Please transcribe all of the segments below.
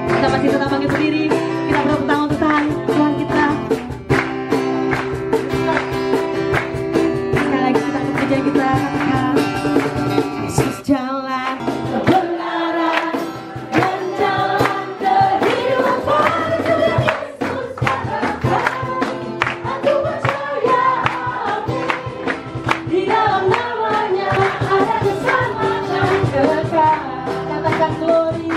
Kita masih tetap bangkit berdiri. Kita bertepuk tangan untuk Tuhan kita. Sekali lagi kita akan kerja kita katakan Yesus jalan kebenaran dan jalan kehidupan. Yesus katakan aku percaya di dalam namanya ada keselamatan kekal. Katakan glory.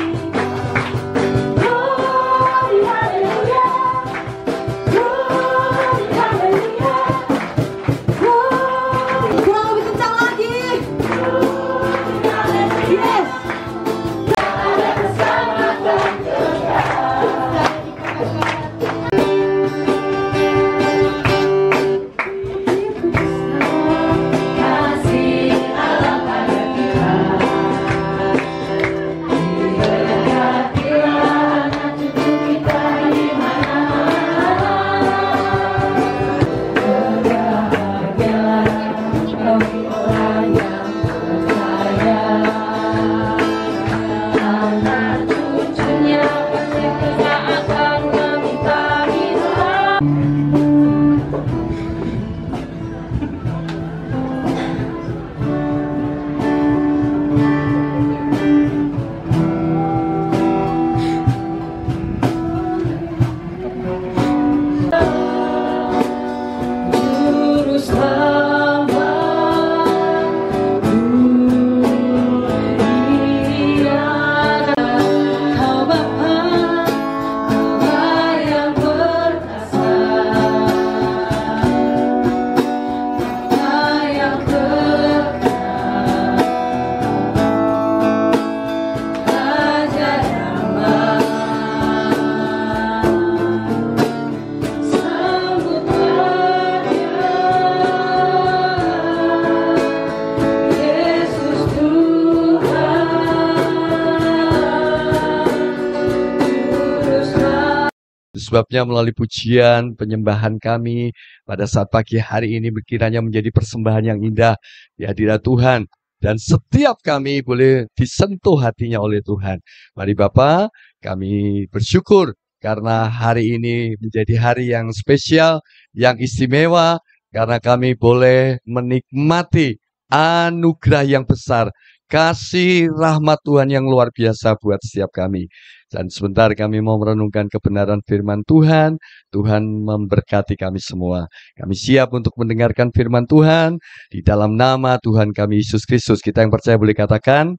Sebabnya melalui pujian, penyembahan kami pada saat pagi hari ini kiranya menjadi persembahan yang indah di hadirat Tuhan. Dan setiap kami boleh disentuh hatinya oleh Tuhan. Mari Bapak, kami bersyukur karena hari ini menjadi hari yang spesial, yang istimewa, karena kami boleh menikmati anugerah yang besar, kasih rahmat Tuhan yang luar biasa buat setiap kami. Dan sebentar kami mau merenungkan kebenaran firman Tuhan. Tuhan memberkati kami semua. Kami siap untuk mendengarkan firman Tuhan. Di dalam nama Tuhan kami Yesus Kristus. Kita yang percaya boleh katakan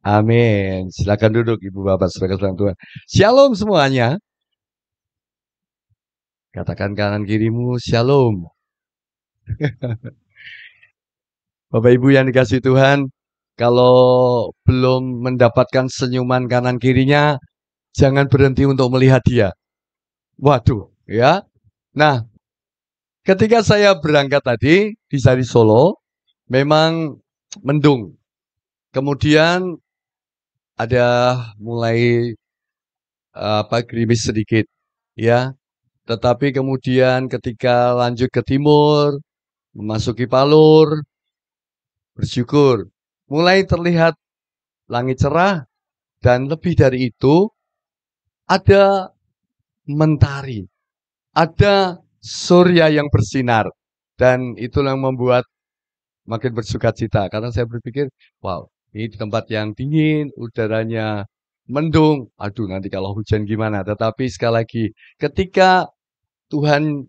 amin. Silakan duduk Ibu Bapak saudara-saudara Tuhan. Shalom semuanya. Katakan kanan kirimu shalom. Bapak Ibu yang dikasihi Tuhan, kalau belum mendapatkan senyuman kanan kirinya, jangan berhenti untuk melihat dia. Waduh, ya. Nah, ketika saya berangkat tadi dari Solo, memang mendung. Kemudian ada mulai gerimis sedikit, ya. Tetapi kemudian ketika lanjut ke timur, memasuki Palur, bersyukur, mulai terlihat langit cerah dan lebih dari itu ada mentari, ada surya yang bersinar, dan itulah yang membuat makin bersukacita. Karena saya berpikir, wow, ini di tempat yang dingin, udaranya mendung, aduh nanti kalau hujan gimana. Tetapi sekali lagi, ketika Tuhan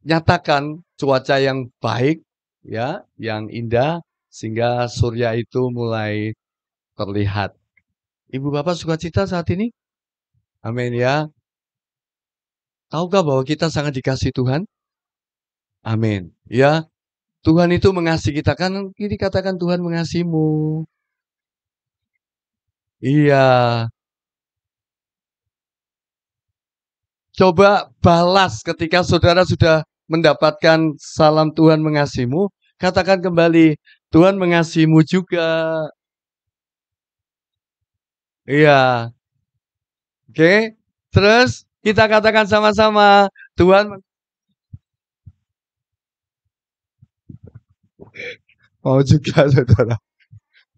nyatakan cuaca yang baik, ya, yang indah, sehingga surya itu mulai terlihat. Ibu Bapak sukacita saat ini? Amin ya. Tahukah bahwa kita sangat dikasihi Tuhan? Amin. Ya, Tuhan itu mengasihi kita. Kan ini katakan Tuhan mengasihimu. Iya. Coba balas ketika saudara sudah mendapatkan salam Tuhan mengasihimu. Katakan kembali, Tuhan mengasihimu juga. Iya. Oke. Terus kita katakan sama-sama, Tuhan mau juga saudara.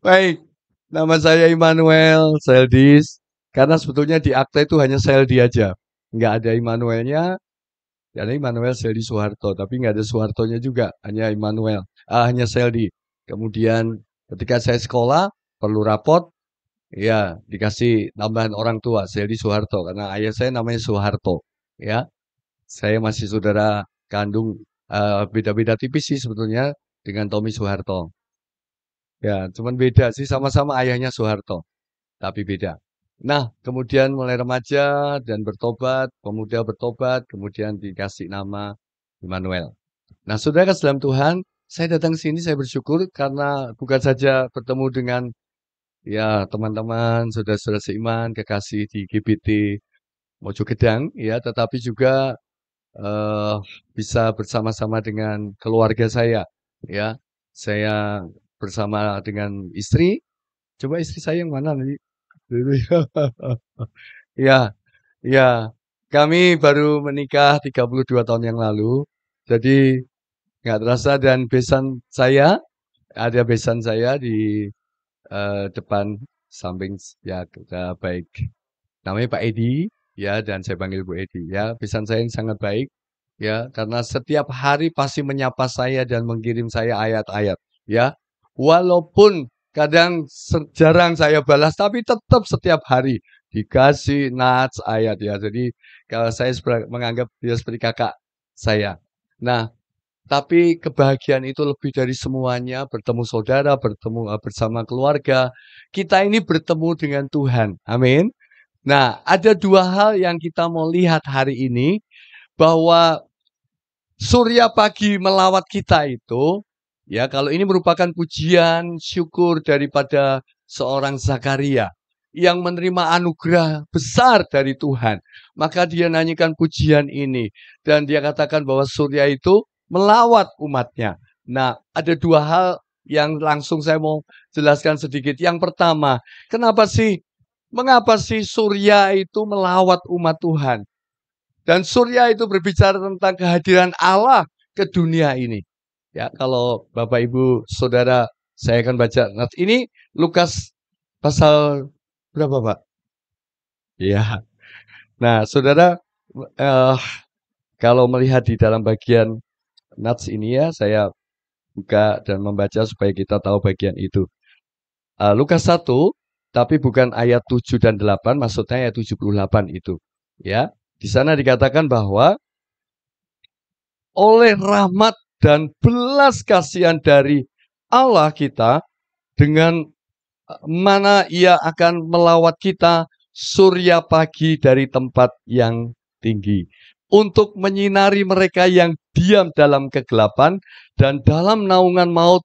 Baik, nama saya Immanuel Seldis. Karena sebetulnya di akta itu hanya Seldi aja. Nggak ada Immanuelnya, karena Immanuel Seldi Soeharto. Tapi nggak ada Soehartonya juga, hanya Immanuel. Hanya Seldi. Kemudian ketika saya sekolah, perlu rapot, ya dikasih tambahan orang tua, Seldi Soeharto. Karena ayah saya namanya Soeharto. Ya, saya masih saudara kandung, beda-beda tipis sih sebetulnya dengan Tommy Soeharto. Ya, cuman beda sih, sama-sama ayahnya Soeharto, tapi beda. Nah, kemudian mulai remaja dan bertobat, pemuda bertobat, kemudian dikasih nama Immanuel. Nah, saudara dalam Tuhan, saya datang sini, saya bersyukur karena bukan saja bertemu dengan ya teman-teman, saudara-saudara seiman, kekasih di GBT Mojogedang, ya, tetapi juga eh, bisa bersama-sama dengan keluarga saya, ya. Saya bersama dengan istri. Coba istri saya yang mana nih? Ya, ya. Kami baru menikah 32 tahun yang lalu. Jadi nggak terasa dan besan saya, ada besan saya di depan samping ya kita baik. Namanya Pak Edi, ya, dan saya panggil Bu Edi, ya. Besan saya yang sangat baik, ya, karena setiap hari pasti menyapa saya dan mengirim saya ayat-ayat, ya. Walaupun kadang jarang saya balas, tapi tetap setiap hari dikasih nats ayat, ya. Jadi kalau saya menganggap dia seperti kakak saya. Nah, tapi kebahagiaan itu lebih dari semuanya, bertemu saudara, bertemu bersama keluarga. Kita ini bertemu dengan Tuhan. Amin. Nah, ada dua hal yang kita mau lihat hari ini, bahwa surya pagi melawat kita itu, ya kalau ini merupakan pujian syukur daripada seorang Zakaria yang menerima anugerah besar dari Tuhan. Maka dia nyanyikan pujian ini dan dia katakan bahwa surya itu melawat umatnya. Nah, ada dua hal yang langsung saya mau jelaskan sedikit. Yang pertama, mengapa sih surya itu melawat umat Tuhan? Dan surya itu berbicara tentang kehadiran Allah ke dunia ini. Ya, kalau Bapak Ibu Saudara, saya akan baca. Nah, ini Lukas pasal berapa, Pak? Ya. Nah, Saudara, eh, kalau melihat di dalam bagian nats ini ya, saya buka dan membaca supaya kita tahu bagian itu. Lukas 1, tapi bukan ayat 7 dan 8, maksudnya ayat 78 itu. Ya, di sana dikatakan bahwa oleh rahmat dan belas kasihan dari Allah kita, dengan mana ia akan melawat kita surya pagi dari tempat yang tinggi, untuk menyinari mereka yang diam dalam kegelapan dan dalam naungan maut,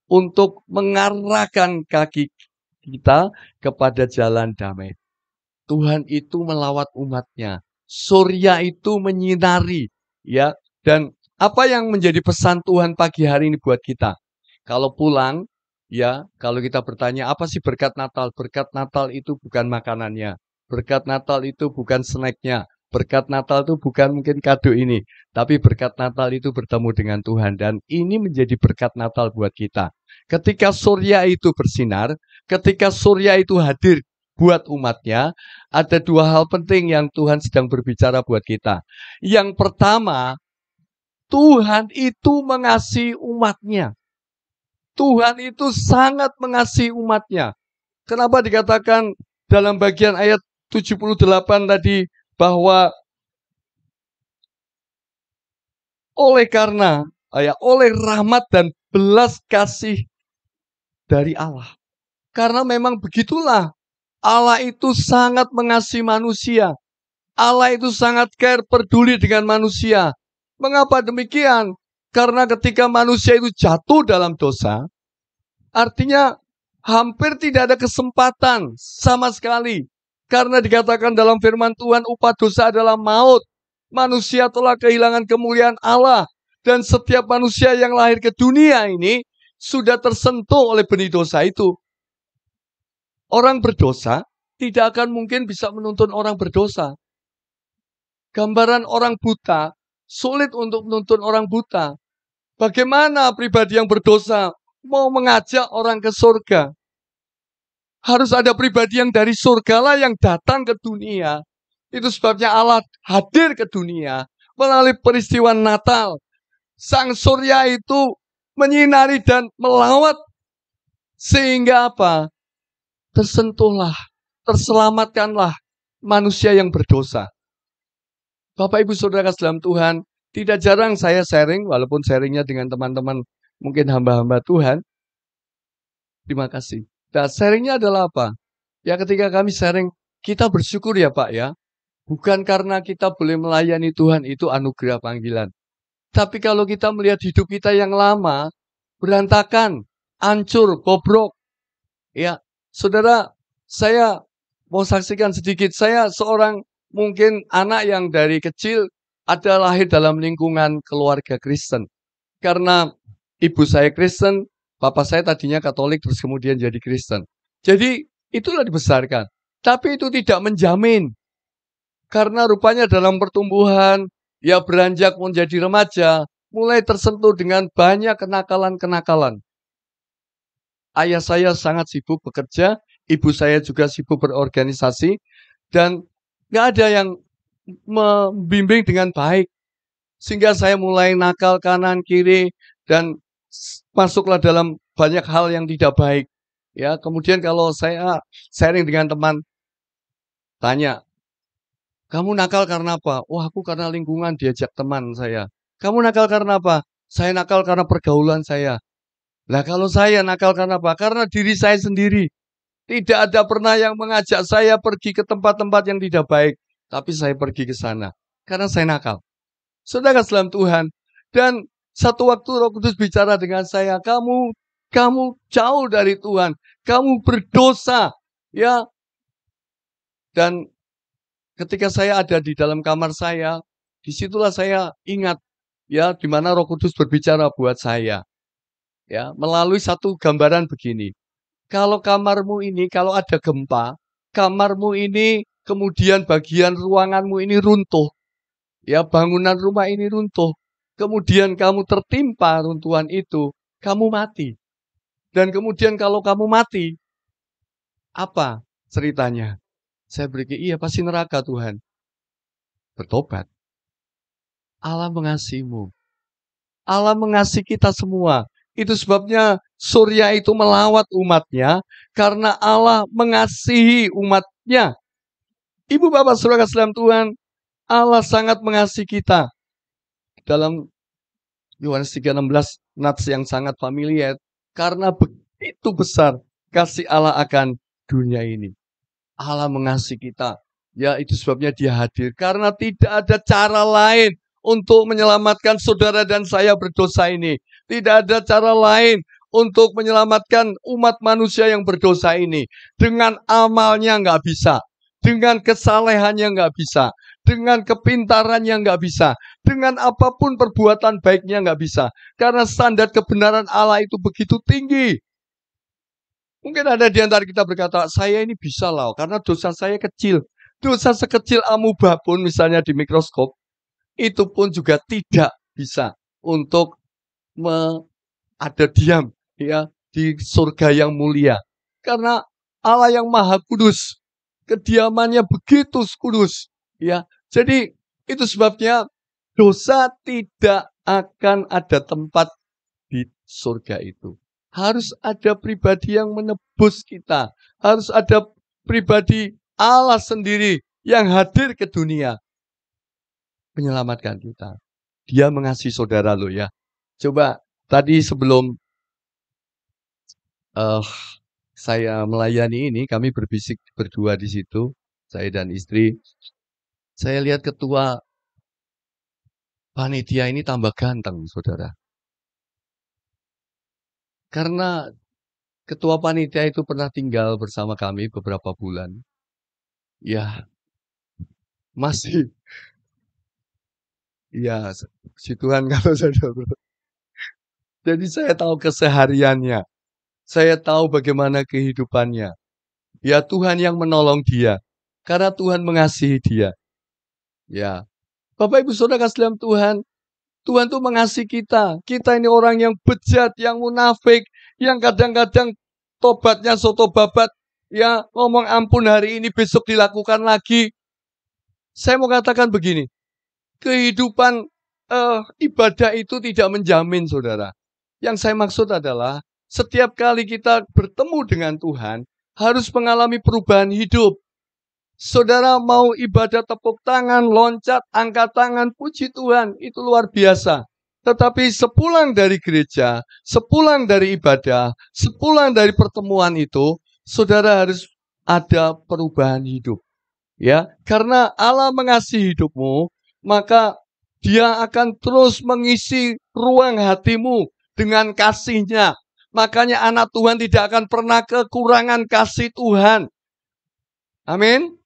untuk mengarahkan kaki kita kepada jalan damai. Tuhan itu melawat umatnya. Surya itu menyinari, ya. Dan apa yang menjadi pesan Tuhan pagi hari ini buat kita? Kalau pulang, ya, kalau kita bertanya apa sih berkat Natal? Berkat Natal itu bukan makanannya. Berkat Natal itu bukan snacknya. Berkat Natal itu bukan mungkin kado ini. Tapi berkat Natal itu bertemu dengan Tuhan. Dan ini menjadi berkat Natal buat kita. Ketika surya itu bersinar, ketika surya itu hadir buat umatnya, ada dua hal penting yang Tuhan sedang berbicara buat kita. Yang pertama, Tuhan itu mengasihi umatnya. Tuhan itu sangat mengasihi umatnya. Kenapa dikatakan dalam bagian ayat 78 tadi bahwa oleh rahmat dan belas kasih dari Allah. Karena memang begitulah, Allah itu sangat mengasihi manusia. Allah itu sangat peduli dengan manusia. Mengapa demikian? Karena ketika manusia itu jatuh dalam dosa, artinya hampir tidak ada kesempatan sama sekali. Karena dikatakan dalam firman Tuhan, upah dosa adalah maut. Manusia telah kehilangan kemuliaan Allah. Dan setiap manusia yang lahir ke dunia ini sudah tersentuh oleh benih dosa itu. Orang berdosa tidak akan mungkin bisa menuntun orang berdosa. Gambaran orang buta, sulit untuk menuntun orang buta. Bagaimana pribadi yang berdosa mau mengajak orang ke surga? Harus ada pribadi yang dari surga lah yang datang ke dunia. Itu sebabnya Allah hadir ke dunia melalui peristiwa Natal. Sang surya itu menyinari dan melawat. Sehingga apa? Tersentuhlah, terselamatkanlah manusia yang berdosa. Bapak Ibu Saudara dalam Tuhan, tidak jarang saya sharing, walaupun sharingnya dengan teman-teman mungkin hamba-hamba Tuhan. Terima kasih. Nah, sharingnya adalah apa? Ya ketika kami sharing, kita bersyukur ya Pak ya. Bukan karena kita boleh melayani Tuhan itu anugerah panggilan. Tapi kalau kita melihat hidup kita yang lama, berantakan, hancur, bobrok. Ya, saudara, saya mau saksikan sedikit. Saya seorang mungkin anak yang dari kecil ada lahir dalam lingkungan keluarga Kristen. Karena ibu saya Kristen, papa saya tadinya Katolik terus kemudian jadi Kristen. Jadi itulah dibesarkan. Tapi itu tidak menjamin. Karena rupanya dalam pertumbuhan, ya beranjak menjadi remaja, mulai tersentuh dengan banyak kenakalan-kenakalan. Ayah saya sangat sibuk bekerja, ibu saya juga sibuk berorganisasi, dan nggak ada yang membimbing dengan baik. Sehingga saya mulai nakal kanan kiri dan masuklah dalam banyak hal yang tidak baik. Ya, kemudian kalau saya sharing dengan teman, tanya, kamu nakal karena apa? Wah, aku karena lingkungan diajak teman saya. Kamu nakal karena apa? Saya nakal karena pergaulan saya. Lah kalau saya nakal karena apa? Karena diri saya sendiri. Tidak ada pernah yang mengajak saya pergi ke tempat-tempat yang tidak baik. Tapi saya pergi ke sana. Karena saya nakal. Saudara dalam Tuhan. Dan satu waktu Roh Kudus bicara dengan saya. Kamu jauh dari Tuhan. Kamu berdosa. Ya. Dan ketika saya ada di dalam kamar saya. Disitulah saya ingat. Ya, di mana Roh Kudus berbicara buat saya. Ya, melalui satu gambaran begini. Kalau kamarmu ini, kalau ada gempa, kamarmu ini, kemudian bagian ruanganmu ini runtuh. Ya, bangunan rumah ini runtuh. Kemudian kamu tertimpa runtuhan itu, kamu mati. Dan kemudian kalau kamu mati, apa ceritanya? Saya berpikir, iya pasti neraka Tuhan. Bertobat. Allah mengasihimu. Allah mengasihi kita semua. Itu sebabnya surya itu melawat umatnya karena Allah mengasihi umatnya. Ibu bapak saudara dalam Tuhan, Allah sangat mengasihi kita. Dalam Yohanes 3:16 nats yang sangat familiar, karena begitu besar kasih Allah akan dunia ini. Allah mengasihi kita. Ya, itu sebabnya Dia hadir karena tidak ada cara lain untuk menyelamatkan saudara dan saya berdosa ini. Tidak ada cara lain untuk menyelamatkan umat manusia yang berdosa ini. Dengan amalnya nggak bisa. Dengan kesalehannya nggak bisa. Dengan kepintarannya nggak bisa. Dengan apapun perbuatan baiknya nggak bisa. Karena standar kebenaran Allah itu begitu tinggi. Mungkin ada di antara kita berkata, saya ini bisa lah karena dosa saya kecil. Dosa sekecil amuba pun misalnya di mikroskop, itu pun juga tidak bisa untuk ada diam ya di surga yang mulia. Karena Allah yang Maha Kudus, kediamannya begitu kudus ya. Jadi itu sebabnya dosa tidak akan ada tempat di surga itu. Harus ada pribadi yang menebus kita. Harus ada pribadi Allah sendiri yang hadir ke dunia menyelamatkan kita. Dia mengasihi saudara lo ya. Coba tadi sebelum saya melayani ini, kami berbisik berdua di situ, saya dan istri. Saya lihat ketua panitia ini tambah ganteng, saudara. Karena ketua panitia itu pernah tinggal bersama kami beberapa bulan. Ya, masih. Ya, si Tuhan kalau saudara. Jadi saya tahu kesehariannya. Saya tahu bagaimana kehidupannya. Ya Tuhan yang menolong dia. Karena Tuhan mengasihi dia. Ya. Bapak Ibu Saudara kasih dalam Tuhan. Tuhan tuh mengasihi kita. Kita ini orang yang bejat, yang munafik, yang kadang-kadang tobatnya soto babat. ya ngomong ampun hari ini besok dilakukan lagi. Saya mau katakan begini, kehidupan ibadah itu tidak menjamin, saudara. Yang saya maksud adalah setiap kali kita bertemu dengan Tuhan harus mengalami perubahan hidup. Saudara mau ibadah tepuk tangan, loncat, angkat tangan, puji Tuhan, itu luar biasa. Tetapi sepulang dari gereja, sepulang dari ibadah, sepulang dari pertemuan itu, saudara harus ada perubahan hidup. Ya, karena Allah mengasihi hidupmu, maka Dia akan terus mengisi ruang hatimu dengan kasih-Nya. Makanya anak Tuhan tidak akan pernah kekurangan kasih Tuhan. Amin.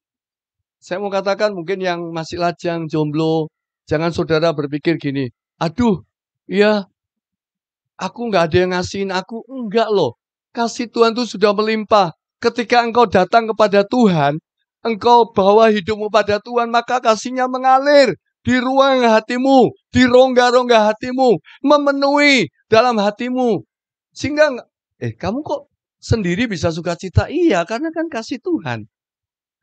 Saya mau katakan mungkin yang masih lajang, jomblo, jangan saudara berpikir gini, aduh, ya aku nggak ada yang ngasihin aku. Enggak loh, kasih Tuhan itu sudah melimpah. Ketika engkau datang kepada Tuhan, engkau bawa hidupmu pada Tuhan, maka kasih-Nya mengalir di ruang hatimu, di rongga-rongga hatimu, memenuhi dalam hatimu. Sehingga, kamu kok sendiri bisa sukacita? Iya, karena kan kasih Tuhan.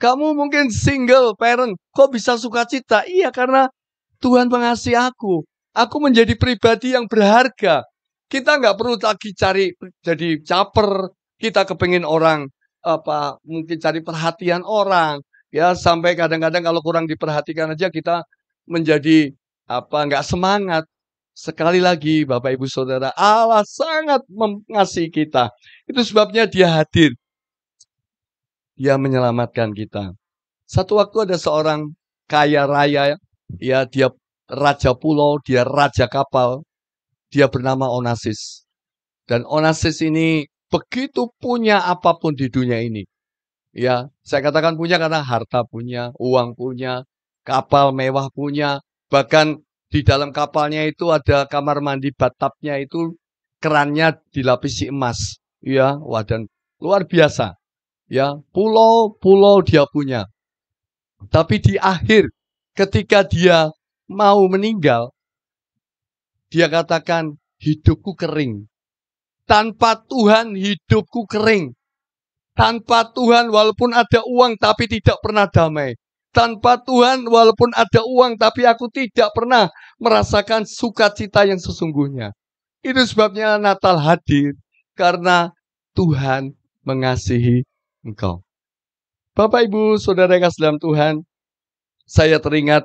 Kamu mungkin single parent, kok bisa sukacita? Iya, karena Tuhan mengasihi aku. Aku menjadi pribadi yang berharga. Kita nggak perlu lagi cari jadi caper. Kita kepingin orang mungkin cari perhatian orang. Ya, sampai kadang-kadang kalau kurang diperhatikan aja kita menjadi nggak semangat. Sekali lagi, Bapak Ibu Saudara, Allah sangat mengasihi kita. Itu sebabnya Dia hadir. Dia menyelamatkan kita. Satu waktu ada seorang kaya raya, ya dia raja pulau, dia raja kapal, dia bernama Onassis. Dan Onassis ini begitu punya apapun di dunia ini. Ya, saya katakan punya karena harta punya, uang punya, kapal mewah punya, bahkan di dalam kapalnya itu ada kamar mandi bathtubnya itu kerannya dilapisi emas. Ya, wah dan luar biasa. Ya, pulau-pulau dia punya. Tapi di akhir ketika dia mau meninggal, dia katakan hidupku kering. Tanpa Tuhan hidupku kering. Tanpa Tuhan walaupun ada uang tapi tidak pernah damai. Tanpa Tuhan walaupun ada uang tapi aku tidak pernah merasakan sukacita yang sesungguhnya. Itu sebabnya Natal hadir karena Tuhan mengasihi engkau. Bapak Ibu Saudara yang kasih dalam Tuhan, saya teringat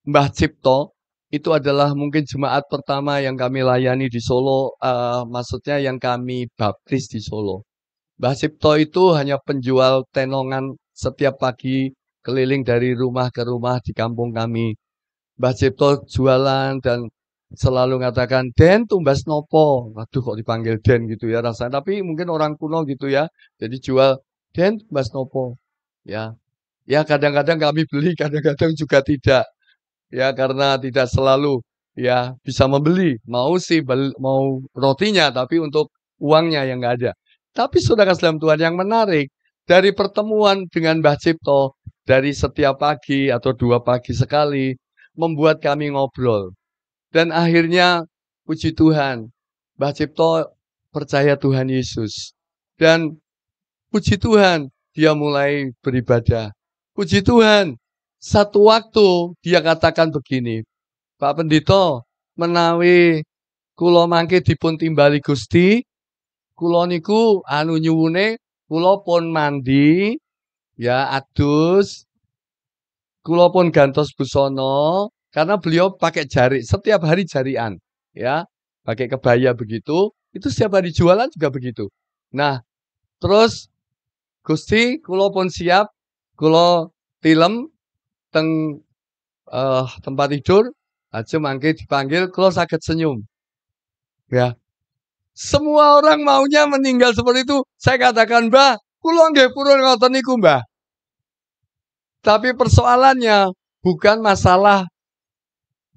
Mbah Cipto, itu adalah mungkin jemaat pertama yang kami layani di Solo, maksudnya yang kami baptis di Solo. Mbah Cipto itu hanya penjual tenongan setiap pagi keliling dari rumah ke rumah di kampung kami. Mbah Cipto jualan dan selalu mengatakan, Den tumbas nopo. Waduh kok dipanggil Den gitu ya rasanya. Tapi mungkin orang kuno gitu ya. Jadi jual Den tumbas nopo. Ya, kadang-kadang kami beli, kadang-kadang juga tidak. Ya karena tidak selalu ya bisa membeli. Mau sih mau rotinya, tapi untuk uangnya yang nggak ada. Tapi saudara dalam Tuhan yang menarik, dari pertemuan dengan Mbah Cipto, dari setiap pagi atau 2 pagi sekali, membuat kami ngobrol. Dan akhirnya, puji Tuhan, Mbah Cipto percaya Tuhan Yesus. Dan puji Tuhan, dia mulai beribadah. Puji Tuhan, satu waktu dia katakan begini, Pak Pendito, menawi kula mangke dipun timbali Gusti, kula niku nyuwune kula pun mandi, ya adus, kula pun gantos busana, karena beliau pakai jari, setiap hari jarian, ya, pakai kebaya begitu, itu setiap hari jualan juga begitu. Nah, terus Gusti, kula pun siap, kula tilem teng tempat tidur, aja mangke dipanggil, kula saged senyum. Ya, semua orang maunya meninggal seperti itu. Saya katakan, Mbah, kula nggih purun ngoten niku, Mbah. Tapi persoalannya bukan masalah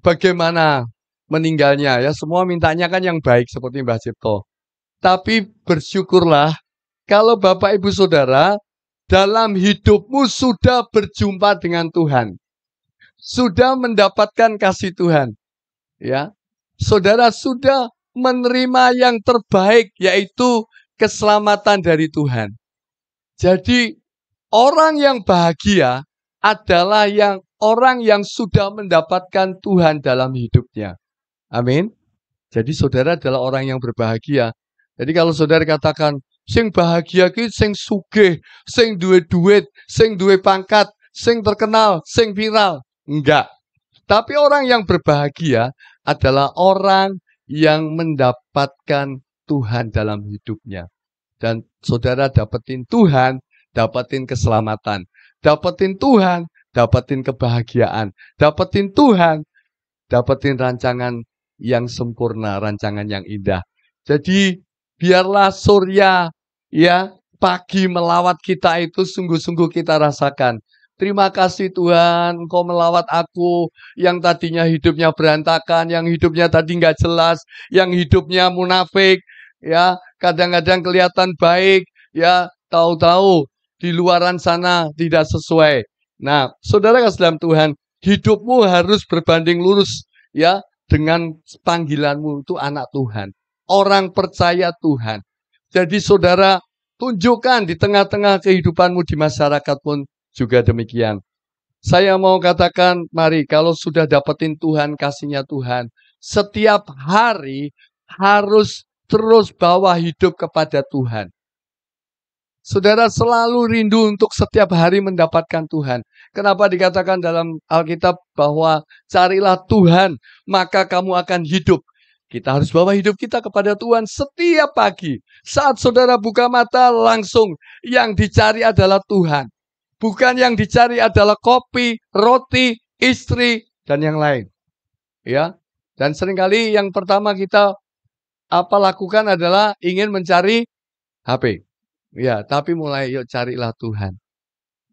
bagaimana meninggalnya ya. Semua mintanya kan yang baik seperti Mbah Cipto. Tapi bersyukurlah kalau Bapak Ibu Saudara dalam hidupmu sudah berjumpa dengan Tuhan. Sudah mendapatkan kasih Tuhan. Ya. Saudara sudah menerima yang terbaik yaitu keselamatan dari Tuhan. Jadi orang yang bahagia adalah orang yang sudah mendapatkan Tuhan dalam hidupnya. Amin. Jadi saudara adalah orang yang berbahagia. Jadi kalau saudara katakan, sing bahagia ki sing sugih, sing duwe duit, sing duwe pangkat, sing terkenal, sing viral. Enggak. Tapi orang yang berbahagia adalah orang yang mendapatkan Tuhan dalam hidupnya. Dan saudara dapetin Tuhan, dapetin keselamatan. Dapetin Tuhan, dapetin kebahagiaan. Dapetin Tuhan, dapetin rancangan yang sempurna, rancangan yang indah. Jadi biarlah surya ya pagi melawat kita itu sungguh-sungguh kita rasakan. Terima kasih Tuhan, Engkau melawat aku yang tadinya hidupnya berantakan, yang hidupnya tadi nggak jelas, yang hidupnya munafik, ya kadang-kadang kelihatan baik, ya tahu-tahu di luaran sana tidak sesuai. Nah, saudara kasih dalam Tuhan, hidupmu harus berbanding lurus, ya dengan panggilanmu itu anak Tuhan, orang percaya Tuhan. Jadi saudara tunjukkan di tengah-tengah kehidupanmu di masyarakat pun juga demikian. Saya mau katakan, mari kalau sudah dapetin Tuhan, kasihnya Tuhan, setiap hari harus terus bawa hidup kepada Tuhan. Saudara selalu rindu untuk setiap hari mendapatkan Tuhan. Kenapa dikatakan dalam Alkitab bahwa carilah Tuhan, maka kamu akan hidup. Kita harus bawa hidup kita kepada Tuhan setiap pagi. Saat saudara buka mata, langsung yang dicari adalah Tuhan. Bukan yang dicari adalah kopi, roti, istri, dan yang lain. Ya. Dan seringkali yang pertama kita lakukan adalah ingin mencari HP. Ya, tapi mulai yuk carilah Tuhan.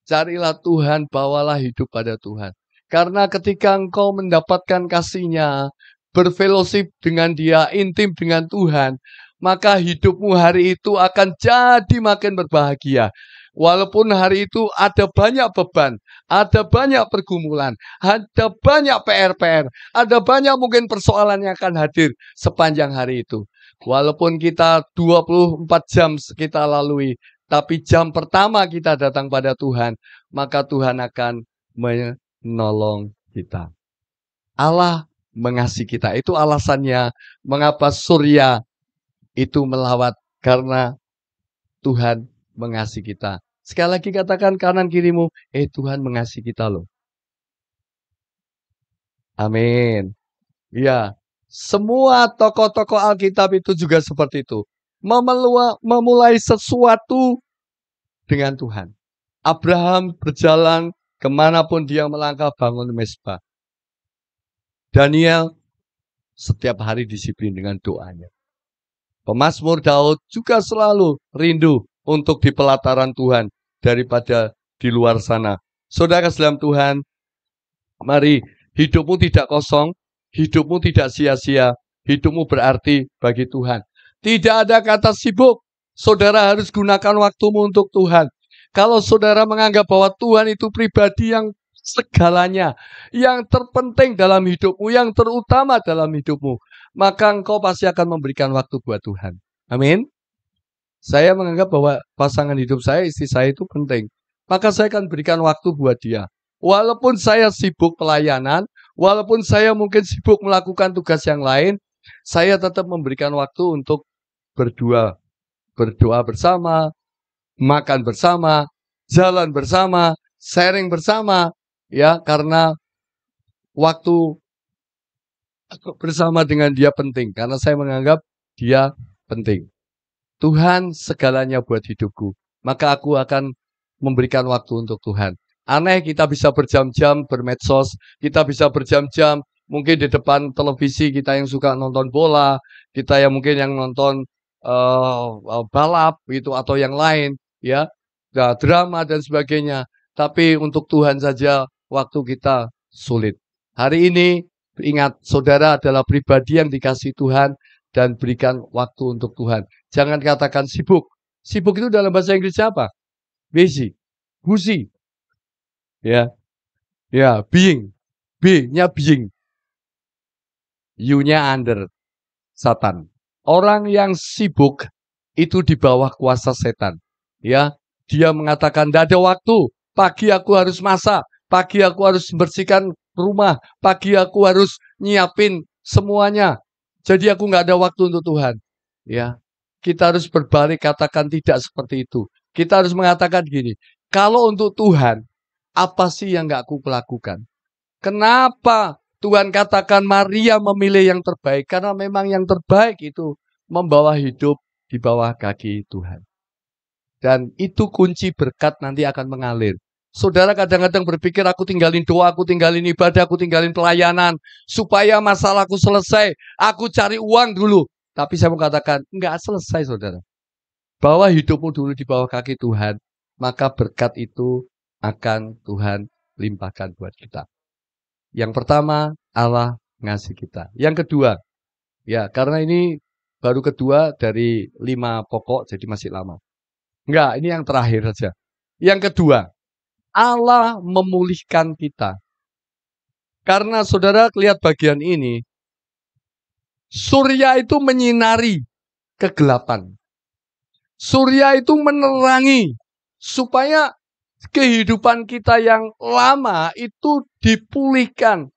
Carilah Tuhan, bawalah hidup pada Tuhan. Karena ketika engkau mendapatkan kasih-Nya, berfellowship dengan Dia, intim dengan Tuhan, maka hidupmu hari itu akan jadi makin berbahagia. Walaupun hari itu ada banyak beban, ada banyak pergumulan, ada banyak PR-PR, ada banyak mungkin persoalan yang akan hadir sepanjang hari itu. Walaupun kita 24 jam kita lalui, tapi jam pertama kita datang pada Tuhan, maka Tuhan akan menolong kita. Allah mengasihi kita. Itu alasannya mengapa surya itu melawat, karena Tuhan mengasihi kita. Sekali lagi katakan kanan kirimu, Tuhan mengasihi kita loh. Amin. Ya, semua tokoh-tokoh Alkitab itu juga seperti itu. Memulai sesuatu dengan Tuhan. Abraham berjalan kemanapun dia melangkah bangun mezbah. Daniel setiap hari disiplin dengan doanya. Pemazmur Daud juga selalu rindu untuk di pelataran Tuhan daripada di luar sana. Saudara dalam Tuhan, mari hidupmu tidak kosong, hidupmu tidak sia-sia, hidupmu berarti bagi Tuhan. Tidak ada kata sibuk, saudara harus gunakan waktumu untuk Tuhan. Kalau saudara menganggap bahwa Tuhan itu pribadi yang segalanya, yang terpenting dalam hidupmu, yang terutama dalam hidupmu, maka engkau pasti akan memberikan waktu buat Tuhan. Amin. Saya menganggap bahwa pasangan hidup saya, istri saya itu penting. Maka saya akan berikan waktu buat dia. Walaupun saya sibuk pelayanan, walaupun saya mungkin sibuk melakukan tugas yang lain, saya tetap memberikan waktu untuk berdoa bersama, makan bersama, jalan bersama, sharing bersama, ya, karena waktu bersama dengan dia penting, karena saya menganggap dia penting. Tuhan segalanya buat hidupku, maka aku akan memberikan waktu untuk Tuhan. Aneh, kita bisa berjam-jam bermedsos, kita bisa berjam-jam mungkin di depan televisi, kita yang suka nonton bola, kita yang mungkin yang nonton balap gitu atau yang lain, ya, drama dan sebagainya. Tapi untuk Tuhan saja waktu kita sulit. Hari ini ingat, saudara adalah pribadi yang dikasih Tuhan dan berikan waktu untuk Tuhan. Jangan katakan sibuk. Sibuk itu dalam bahasa Inggris apa? Busy. Ya. Ya, being. B-nya being. U-nya under. Satan. Orang yang sibuk itu di bawah kuasa setan. Ya. dia mengatakan, "Tidak ada waktu, pagi aku harus masak, pagi aku harus bersihkan rumah, pagi aku harus nyiapin semuanya. Jadi aku nggak ada waktu untuk Tuhan." Ya, kita harus berbalik katakan tidak seperti itu. Kita harus mengatakan gini, kalau untuk Tuhan, apa sih yang nggak aku lakukan? Kenapa Tuhan katakan Maria memilih yang terbaik? Karena memang yang terbaik itu membawa hidup di bawah kaki Tuhan. Dan itu kunci berkat nanti akan mengalir. Saudara kadang-kadang berpikir aku tinggalin doa, aku tinggalin ibadah, aku tinggalin pelayanan. Supaya masalahku selesai, aku cari uang dulu. Tapi saya mau katakan, enggak selesai saudara. Bawa hidupmu dulu di bawah kaki Tuhan. Maka berkat itu akan Tuhan limpahkan buat kita. Yang pertama, Allah ngasih kita. Yang kedua, ya karena ini baru kedua dari 5 pokok, jadi masih lama. Enggak, ini yang terakhir saja. Yang kedua, Allah memulihkan kita. Karena saudara lihat bagian ini, surya itu menyinari kegelapan. Surya itu menerangi supaya kehidupan kita yang lama itu dipulihkan.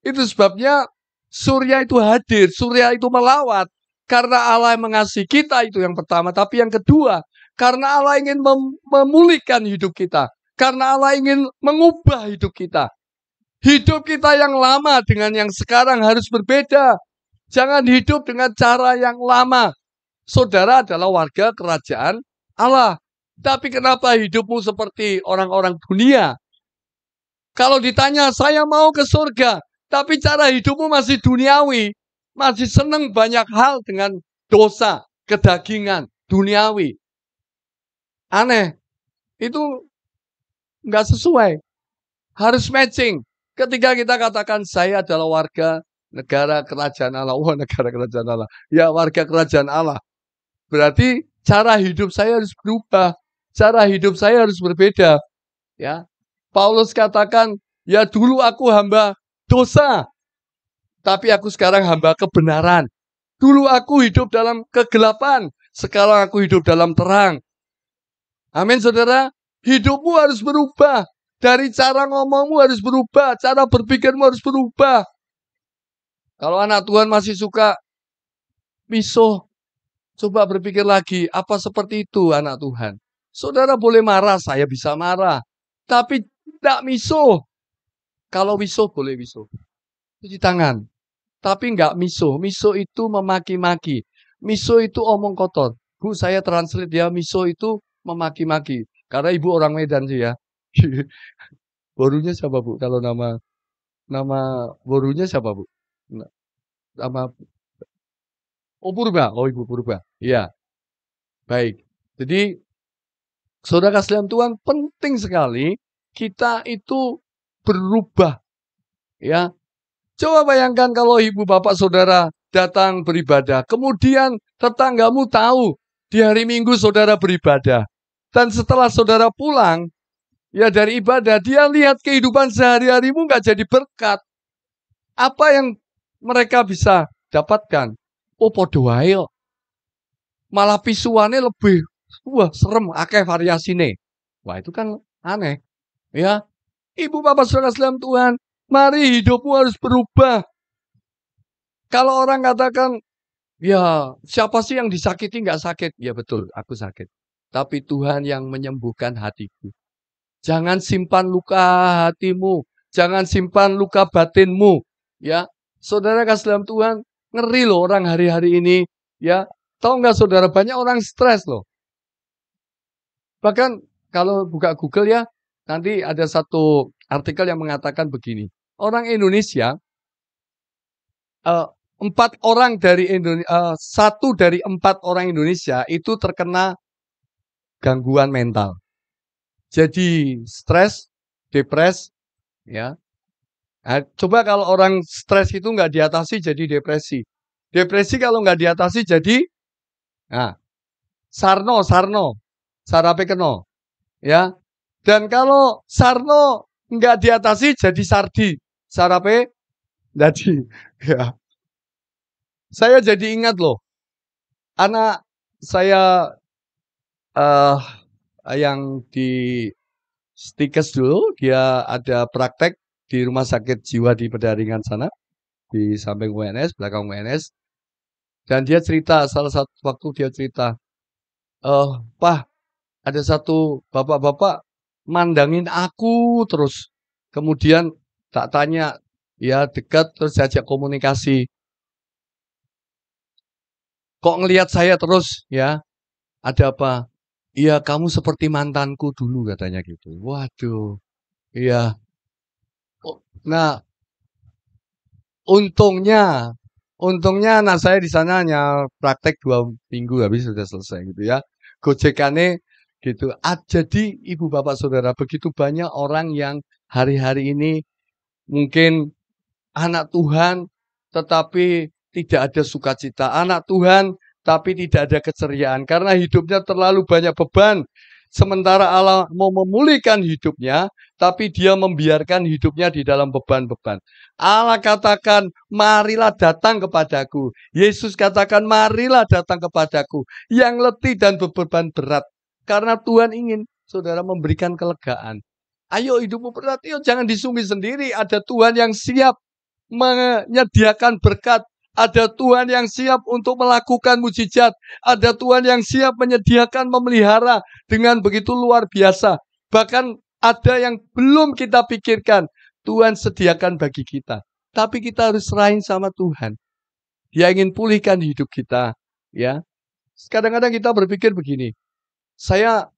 Itu sebabnya surya itu hadir, surya itu melawat. Karena Allah mengasihi kita itu yang pertama. Tapi yang kedua, karena Allah ingin memulihkan hidup kita. Karena Allah ingin mengubah hidup kita. Hidup kita yang lama dengan yang sekarang harus berbeda. Jangan hidup dengan cara yang lama. Saudara adalah warga kerajaan Allah. Tapi kenapa hidupmu seperti orang-orang dunia? Kalau ditanya, saya mau ke surga. Tapi cara hidupmu masih duniawi. Masih senang banyak hal dengan dosa, kedagingan, duniawi. Aneh. Itu nggak sesuai. Harus matching. Ketika kita katakan saya adalah warga negara kerajaan Allah. Wah, negara kerajaan Allah. Ya, warga kerajaan Allah. Berarti cara hidup saya harus berubah. Cara hidup saya harus berbeda. Ya. Paulus katakan, ya dulu aku hamba dosa. Tapi aku sekarang hamba kebenaran. Dulu aku hidup dalam kegelapan. Sekarang aku hidup dalam terang. Amin saudara. Hidupmu harus berubah. Dari cara ngomongmu harus berubah. Cara berpikirmu harus berubah. Kalau anak Tuhan masih suka misuh, coba berpikir lagi. Apa seperti itu anak Tuhan? Saudara boleh marah, saya bisa marah. Tapi tidak misuh. Kalau misuh boleh misuh. Cuci tangan. Tapi enggak miso. Miso itu memaki-maki. Miso itu omong kotor. Bu, saya translate ya, miso itu memaki-maki. Karena ibu orang Medan sih ya. Borunya siapa bu? Kalau nama borunya siapa bu? Nama Purba. Oh ibu Purba. Iya. Baik. Jadi saudara sekalian Tuhan, penting sekali kita itu berubah. Ya. Coba bayangkan kalau ibu bapak saudara datang beribadah. Kemudian tetanggamu tahu di hari Minggu saudara beribadah. Dan setelah saudara pulang ya dari ibadah, dia lihat kehidupan sehari-harimu nggak jadi berkat. Apa yang mereka bisa dapatkan? Oh podo wae. Malah pisuannya lebih serem, akeh variasine. Wah itu kan aneh. Ya, ibu bapak saudara sekalian Tuhan, mari hidupmu harus berubah. Kalau orang katakan, ya siapa sih yang disakiti nggak sakit? Ya betul, aku sakit. Tapi Tuhan yang menyembuhkan hatiku. Jangan simpan luka hatimu. Jangan simpan luka batinmu. Ya, saudara kasih dalam Tuhan, ngeri loh orang hari-hari ini. Ya, tahu nggak saudara, banyak orang stres loh. Bahkan kalau buka Google ya, nanti ada satu artikel yang mengatakan begini. Orang Indonesia, 1 dari 4 orang Indonesia itu terkena gangguan mental. Jadi stres, depres, ya. Nah, coba kalau orang stres itu nggak diatasi jadi depresi. Depresi kalau nggak diatasi jadi, nah, sarno, sarape keno, ya. Dan kalau sarno nggak diatasi jadi sardi, sarape jadi, ya. Saya jadi ingat loh, anak saya yang di Stikes dulu, dia ada praktek di rumah sakit jiwa di Pendaringan sana, di samping UNS, belakang UNS. Dan dia cerita, salah satu waktu dia cerita, Pak, ada satu bapak-bapak mandangin aku terus. Kemudian tak tanya, ya dekat terus diajak komunikasi. Kok ngelihat saya terus ya? Ada apa? Iya, kamu seperti mantanku dulu katanya gitu. Waduh, iya. Oh, nah, untungnya, untungnya anak saya di sana hanya praktek 2 minggu habis sudah selesai gitu ya. Gojekannya gitu. Jadi ibu bapak saudara begitu banyak orang yang hari-hari ini mungkin anak Tuhan tetapi tidak ada sukacita. Anak Tuhan tapi tidak ada keceriaan karena hidupnya terlalu banyak beban. Sementara Allah mau memulihkan hidupnya, tapi dia membiarkan hidupnya di dalam beban-beban. Allah katakan, marilah datang kepadaku. Yesus katakan, marilah datang kepadaku. Yang letih dan beban berat. Karena Tuhan ingin saudara memberikan kelegaan. Ayo hidupmu berat, yuk jangan disungguh sendiri. Ada Tuhan yang siap menyediakan berkat. Ada Tuhan yang siap untuk melakukan mujizat. Ada Tuhan yang siap menyediakan memelihara dengan begitu luar biasa. Bahkan ada yang belum kita pikirkan. Tuhan sediakan bagi kita. Tapi kita harus serahin sama Tuhan. Dia ingin pulihkan hidup kita. Ya, kadang-kadang kita berpikir begini. Saya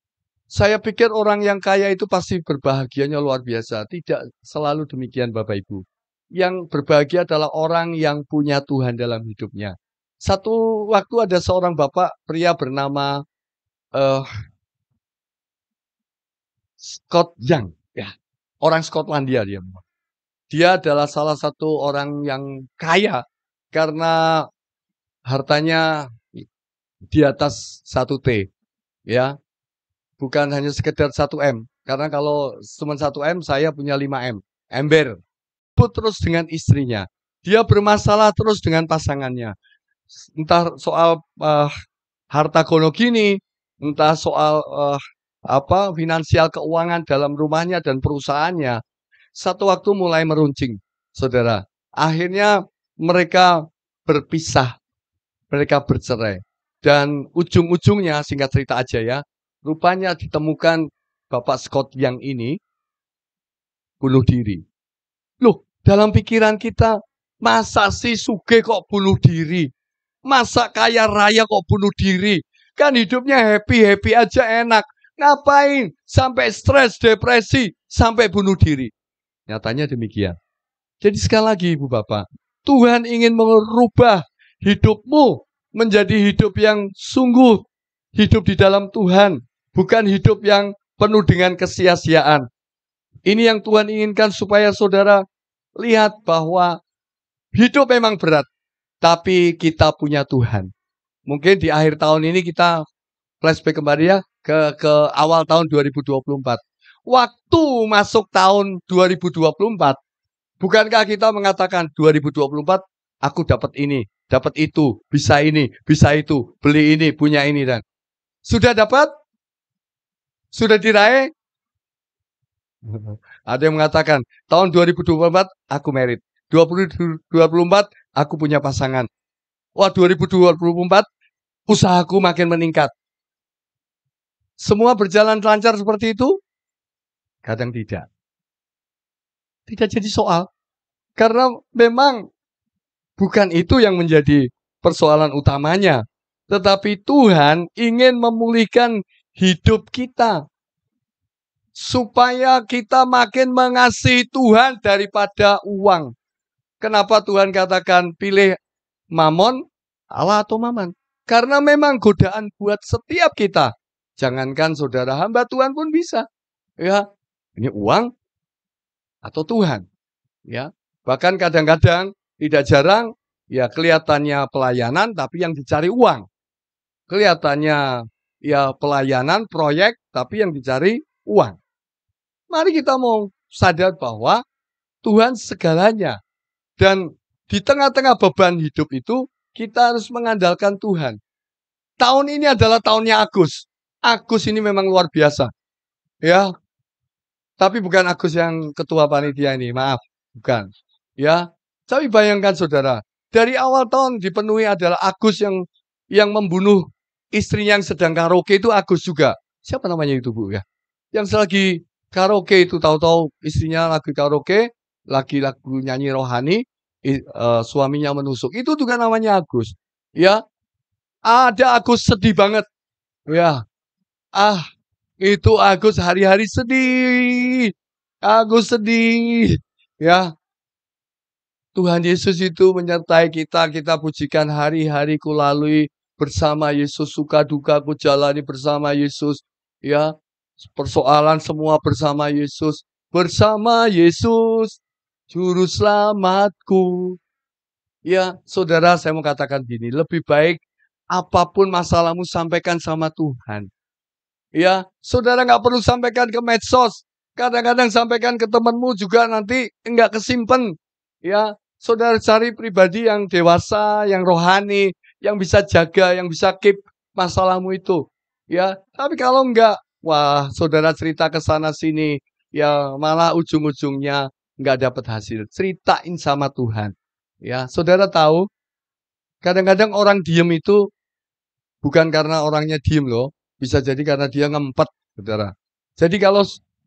pikir orang yang kaya itu pasti berbahagianya luar biasa. Tidak selalu demikian Bapak Ibu. Yang berbahagia adalah orang yang punya Tuhan dalam hidupnya. Satu waktu ada seorang bapak pria bernama Scott Young. Ya, orang Skotlandia dia. Dia adalah salah satu orang yang kaya karena hartanya di atas 1 T. Ya, bukan hanya sekedar 1 M. Karena kalau cuma 1 M, saya punya 5 M. Ember. Terus dengan istrinya. Dia bermasalah terus dengan pasangannya. Entah soal harta gono gini, entah soal finansial keuangan dalam rumahnya dan perusahaannya. Satu waktu mulai meruncing, saudara. Akhirnya mereka berpisah, mereka bercerai. Dan ujung-ujungnya, singkat cerita aja ya, rupanya ditemukan Bapak Scott yang ini bunuh diri. Loh, dalam pikiran kita, masa sih Suge kok bunuh diri? Masa kaya raya kok bunuh diri? Kan hidupnya happy-happy aja enak. Ngapain? Sampai stres, depresi, sampai bunuh diri. Nyatanya demikian. Jadi sekali lagi Ibu Bapak, Tuhan ingin merubah hidupmu menjadi hidup yang sungguh hidup di dalam Tuhan. Bukan hidup yang penuh dengan kesia-siaan. Ini yang Tuhan inginkan supaya saudara lihat bahwa hidup memang berat, tapi kita punya Tuhan. Mungkin di akhir tahun ini kita flashback kembali ya ke awal tahun 2024. Waktu masuk tahun 2024, bukankah kita mengatakan 2024 aku dapat ini, dapat itu, bisa itu, beli ini, punya ini dan sudah dapat? Sudah diraih? Ada yang mengatakan, tahun 2024 aku married. 2024 aku punya pasangan. Wah, 2024 usahaku makin meningkat. Semua berjalan lancar seperti itu? Kadang tidak. Tidak jadi soal. Karena memang bukan itu yang menjadi persoalan utamanya. Tetapi Tuhan ingin memulihkan hidup kita. Supaya kita makin mengasihi Tuhan daripada uang. Kenapa Tuhan katakan pilih mamon, Allah atau maman? Karena memang godaan buat setiap kita. Jangankan saudara hamba Tuhan pun bisa. Ya, ini uang atau Tuhan. Ya, bahkan kadang-kadang tidak jarang ya kelihatannya pelayanan tapi yang dicari uang. Kelihatannya ya pelayanan proyek tapi yang dicari uang. Mari kita mau sadar bahwa Tuhan segalanya. Dan di tengah-tengah beban hidup itu, kita harus mengandalkan Tuhan. Tahun ini adalah tahunnya Agus. Agus ini memang luar biasa. Ya, tapi bukan Agus yang ketua panitia ini, maaf, bukan. Ya, tapi bayangkan saudara, dari awal tahun dipenuhi adalah Agus yang membunuh istrinya yang sedang karaoke itu Agus juga. Siapa namanya itu Bu ya? Yang lagi karaoke itu tahu-tahu istrinya lagi karaoke, lagi lagu nyanyi rohani, suaminya menusuk. Itu juga namanya Agus. Ya, ada Agus sedih banget. Ya, ah itu Agus hari-hari sedih. Agus sedih. Ya, Tuhan Yesus itu menyertai kita. Kita pujikan hari-hari ku lalui bersama Yesus. Suka duka ku jalani bersama Yesus. Ya, persoalan semua bersama Yesus. Bersama Yesus, Juru Selamatku. Ya, saudara, saya mau katakan gini. Lebih baik apapun masalahmu sampaikan sama Tuhan. Ya, saudara nggak perlu sampaikan ke medsos. Kadang-kadang sampaikan ke temanmu juga nanti nggak kesimpan. Ya, saudara cari pribadi yang dewasa, yang rohani, yang bisa jaga, yang bisa keep masalahmu itu. Ya, tapi kalau enggak, wah, saudara cerita ke sana sini, ya malah ujung-ujungnya nggak dapat hasil. Ceritain sama Tuhan. Ya, saudara tahu, kadang-kadang orang diem itu bukan karena orangnya diem loh, bisa jadi karena dia ngempet, saudara. Jadi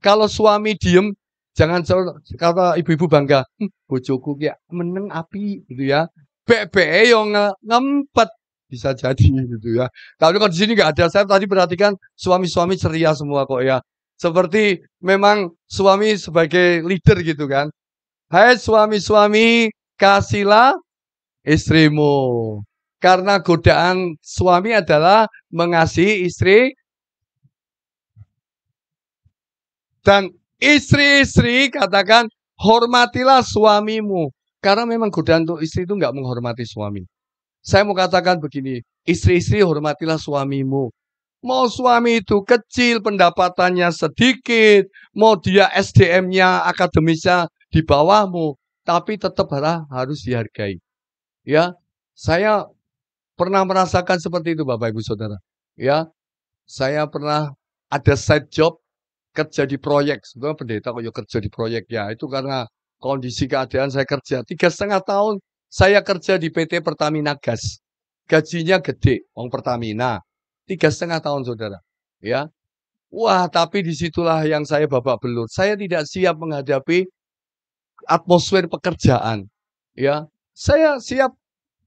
kalau suami diem, jangan kata ibu-ibu bangga, bojoku ya meneng api gitu ya. Bebe yang ngempet bisa jadi gitu ya. Tapi kalau di sini nggak ada, saya tadi perhatikan suami-suami ceria semua kok ya. Seperti memang suami sebagai leader gitu kan. Hai suami-suami, kasihlah istrimu. Karena godaan suami adalah mengasihi istri dan istri-istri katakan hormatilah suamimu. Karena memang godaan untuk istri itu nggak menghormati suami. Saya mau katakan begini, istri-istri hormatilah suamimu. Mau suami itu kecil, pendapatannya sedikit, mau dia SDM-nya, akademisnya di bawahmu, tapi tetap harus dihargai. Ya, saya pernah merasakan seperti itu Bapak Ibu Saudara. Ya, saya pernah ada side job kerja di proyek. Sebetulnya pendeta kok ya kerja di proyek ya. Itu karena kondisi keadaan saya kerja 3,5 tahun saya kerja di PT Pertamina Gas. Gajinya gede, wong Pertamina. 3,5 tahun Saudara. Ya. Wah, tapi disitulah yang saya babak belur. Saya tidak siap menghadapi atmosfer pekerjaan. Ya, saya siap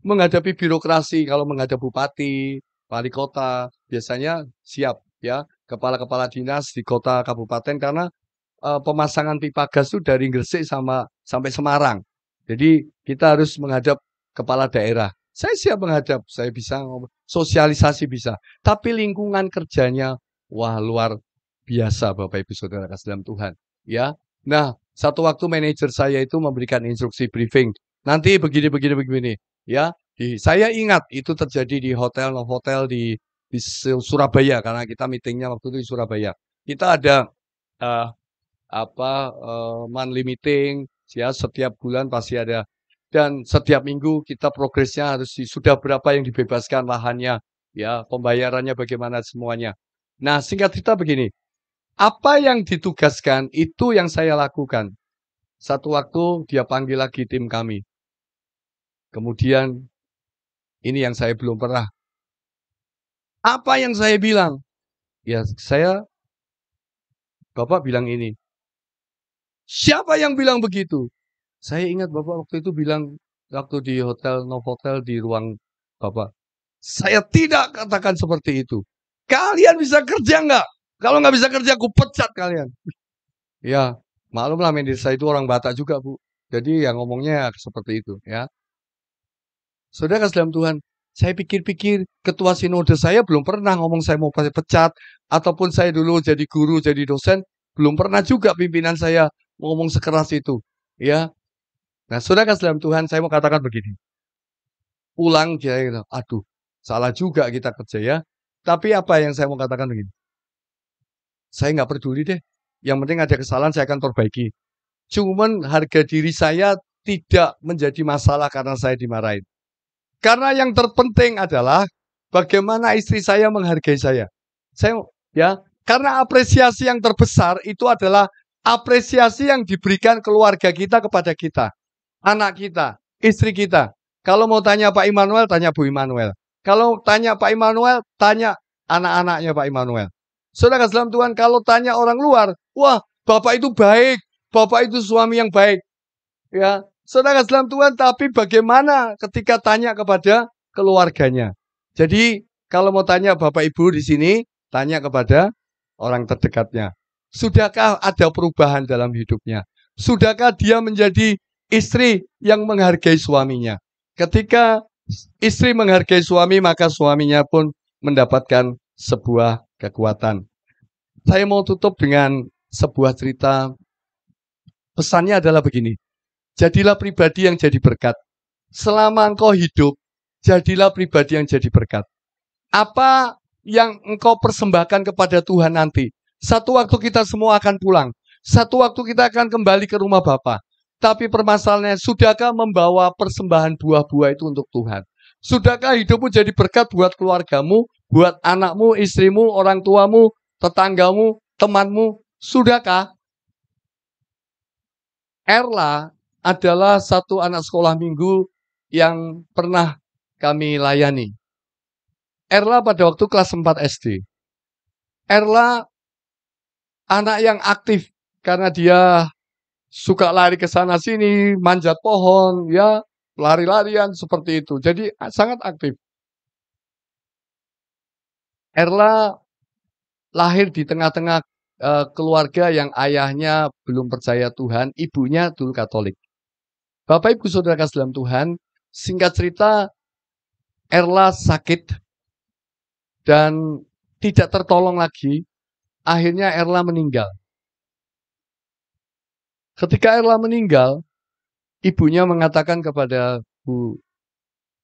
menghadapi birokrasi. Kalau menghadap bupati, wali kota, biasanya siap ya, kepala-kepala dinas di kota kabupaten karena pemasangan pipa gas itu dari Gresik sampai Semarang. Jadi kita harus menghadap kepala daerah. Saya siap menghadap, saya bisa sosialisasi bisa. Tapi lingkungan kerjanya wah luar biasa Bapak Ibu Saudara kasih dalam Tuhan. Ya. Nah, satu waktu manajer saya itu memberikan instruksi briefing. Nanti begini. Ya, saya ingat itu terjadi di hotel di Surabaya karena kita meetingnya waktu itu di Surabaya. Kita ada monthly meeting ya setiap bulan pasti ada dan setiap minggu kita progresnya harus sudah berapa yang dibebaskan lahannya ya pembayarannya bagaimana semuanya. Nah singkat cerita begini, apa yang ditugaskan itu yang saya lakukan. Satu waktu dia panggil lagi tim kami. Kemudian ini yang saya belum pernah. Apa yang saya bilang? Ya Bapak bilang ini. Siapa yang bilang begitu? Saya ingat Bapak waktu itu bilang, waktu di hotel Novotel di ruang Bapak. Saya tidak katakan seperti itu. Kalian bisa kerja nggak? Kalau nggak bisa kerja, aku pecat kalian. Ya, maklumlah manajer saya itu orang Batak juga, Bu. Jadi yang ngomongnya seperti itu, ya. Saudara kasih dalam Tuhan, saya pikir-pikir ketua sinode saya belum pernah ngomong saya mau pecat, ataupun saya dulu jadi guru, jadi dosen, belum pernah juga pimpinan saya ngomong sekeras itu. Ya, nah saudara kasih dalam Tuhan, saya mau katakan begini. Pulang dia gitu, aduh, salah juga kita kerja ya. Tapi apa yang saya mau katakan begini. Saya nggak peduli deh. Yang penting ada kesalahan saya akan perbaiki. Cuman harga diri saya tidak menjadi masalah karena saya dimarahin. Karena yang terpenting adalah bagaimana istri saya menghargai saya. Saya Ya, karena apresiasi yang terbesar itu adalah apresiasi yang diberikan keluarga kita kepada kita, anak kita, istri kita. Kalau mau tanya Pak Immanuel, tanya Bu Immanuel. Kalau tanya Pak Immanuel, tanya anak-anaknya Pak Immanuel. Saudara dalam Tuhan, kalau tanya orang luar, wah, Bapak itu baik, Bapak itu suami yang baik. Ya, saudara dalam Tuhan, tapi bagaimana ketika tanya kepada keluarganya? Jadi, kalau mau tanya Bapak Ibu di sini, tanya kepada orang terdekatnya. Sudahkah ada perubahan dalam hidupnya? Sudahkah dia menjadi istri yang menghargai suaminya? Ketika istri menghargai suami, maka suaminya pun mendapatkan sebuah kekuatan. Saya mau tutup dengan sebuah cerita. Pesannya adalah begini. Jadilah pribadi yang jadi berkat. Selama engkau hidup, jadilah pribadi yang jadi berkat. Apa yang engkau persembahkan kepada Tuhan nanti? Satu waktu kita semua akan pulang. Satu waktu kita akan kembali ke rumah Bapa. Tapi permasalahannya, sudahkah membawa persembahan buah-buah itu untuk Tuhan? Sudahkah hidupmu jadi berkat buat keluargamu, buat anakmu, istrimu, orang tuamu, tetanggamu, temanmu? Sudahkah? Erla adalah satu anak sekolah minggu yang pernah kami layani. Erla pada waktu kelas 4 SD. Erla anak yang aktif karena dia suka lari ke sana sini, manjat pohon, ya, lari-larian seperti itu. Jadi sangat aktif. Erla lahir di tengah-tengah keluarga yang ayahnya belum percaya Tuhan, ibunya dulu Katolik. Bapak Ibu Saudara kasih dalam Tuhan, singkat cerita, Erla sakit dan tidak tertolong lagi. Akhirnya Erla meninggal. Ketika Erla meninggal, ibunya mengatakan kepada Bu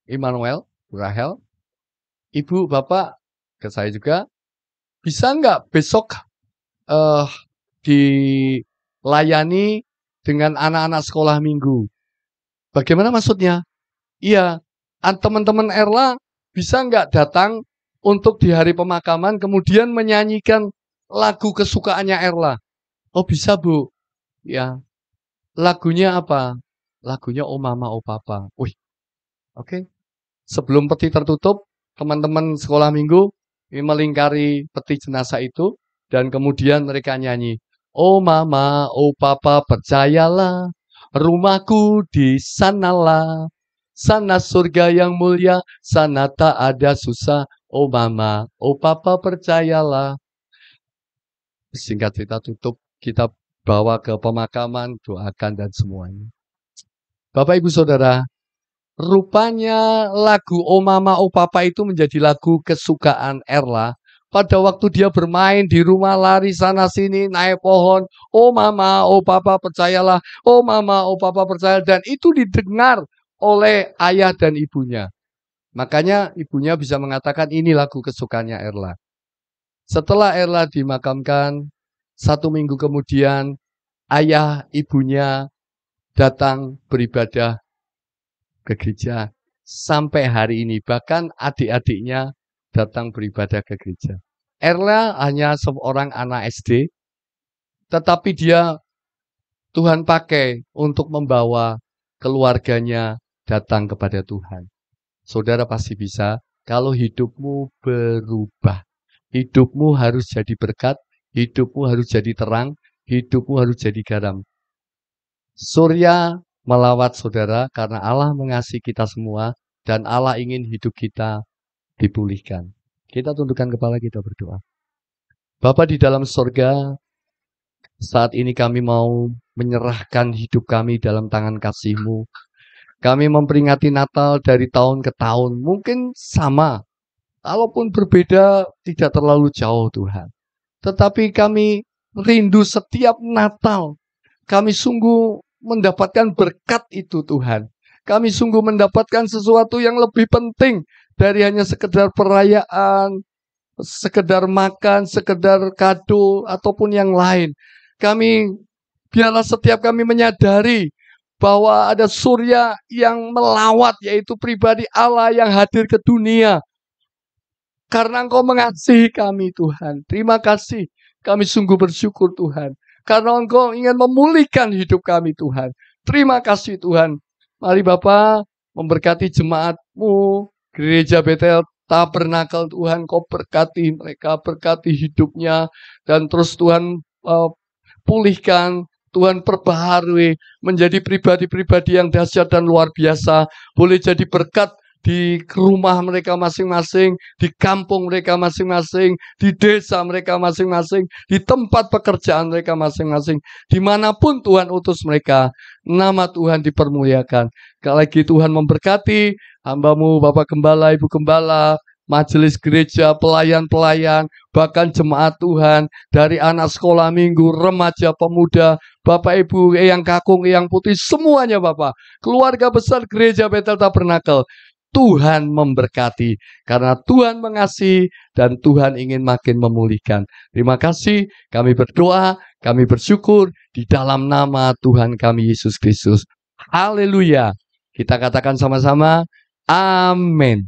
Immanuel, Bu Rahel, Ibu, Bapak, ke saya juga, bisa nggak besok dilayani dengan anak-anak sekolah minggu? Bagaimana maksudnya? Iya, teman-teman Erla bisa nggak datang untuk di hari pemakaman kemudian menyanyikan lagu kesukaannya Erla? Oh bisa Bu. Ya, lagunya apa? Lagunya Oh Mama, Oh Papa. Wih, oke. Sebelum peti tertutup, teman-teman sekolah minggu ini melingkari peti jenazah itu dan kemudian mereka nyanyi. Oh Mama, Oh Papa, percayalah, rumahku di sanalah. Sana surga yang mulia, sana tak ada susah. Oh Mama, Oh Papa, percayalah. Singkat cerita tutup, kita bawa ke pemakaman, doakan dan semuanya. Bapak Ibu Saudara, rupanya lagu Oh Mama Oh Papa itu menjadi lagu kesukaan Erla. Pada waktu dia bermain di rumah, lari sana sini, naik pohon. Oh Mama Oh Papa percayalah. Oh Mama Oh Papa percaya. Dan itu didengar oleh ayah dan ibunya. Makanya ibunya bisa mengatakan ini lagu kesukaannya Erla. Setelah Erla dimakamkan, 1 minggu kemudian ayah ibunya datang beribadah ke gereja sampai hari ini. Bahkan adik-adiknya datang beribadah ke gereja. Erla hanya seorang anak SD, tetapi dia Tuhan pakai untuk membawa keluarganya datang kepada Tuhan. Saudara pasti bisa kalau hidupmu berubah. Hidupmu harus jadi berkat, hidupmu harus jadi terang, hidupmu harus jadi garam. Surya melawat saudara karena Allah mengasihi kita semua dan Allah ingin hidup kita dipulihkan. Kita tundukkan kepala, kita berdoa. Bapa di dalam surga, saat ini kami mau menyerahkan hidup kami dalam tangan kasih-Mu. Kami memperingati Natal dari tahun ke tahun, mungkin sama, kalaupun berbeda tidak terlalu jauh Tuhan. Tetapi kami rindu setiap Natal, kami sungguh mendapatkan berkat itu Tuhan. Kami sungguh mendapatkan sesuatu yang lebih penting dari hanya sekedar perayaan, sekedar makan, sekedar kado, ataupun yang lain. Biarlah setiap kami menyadari bahwa ada surya yang melawat, yaitu pribadi Allah yang hadir ke dunia. Karena Engkau mengasihi kami Tuhan. Terima kasih. Kami sungguh bersyukur Tuhan. Karena Engkau ingin memulihkan hidup kami Tuhan. Terima kasih Tuhan. Mari Bapa memberkati jemaat-Mu, Gereja Betel Tabernakel Tuhan. Kau berkati mereka, berkati hidupnya. Dan terus Tuhan pulihkan, Tuhan perbaharui menjadi pribadi-pribadi yang dahsyat dan luar biasa. Boleh jadi berkat di rumah mereka masing-masing, di kampung mereka masing-masing, di desa mereka masing-masing, di tempat pekerjaan mereka masing-masing. Dimanapun Tuhan utus mereka, nama Tuhan dipermuliakan. Sekali lagi Tuhan memberkati hamba-Mu, Bapak Gembala, Ibu Gembala, majelis gereja, pelayan-pelayan, bahkan jemaat Tuhan, dari anak sekolah minggu, remaja, pemuda, Bapak Ibu, Eyang Kakung, Eyang Putih, semuanya Bapak. Keluarga besar Gereja Betel Tabernakel. Tuhan memberkati, karena Tuhan mengasihi dan Tuhan ingin makin memulihkan. Terima kasih, kami berdoa, kami bersyukur di dalam nama Tuhan kami Yesus Kristus. Haleluya. Kita katakan sama-sama, amin.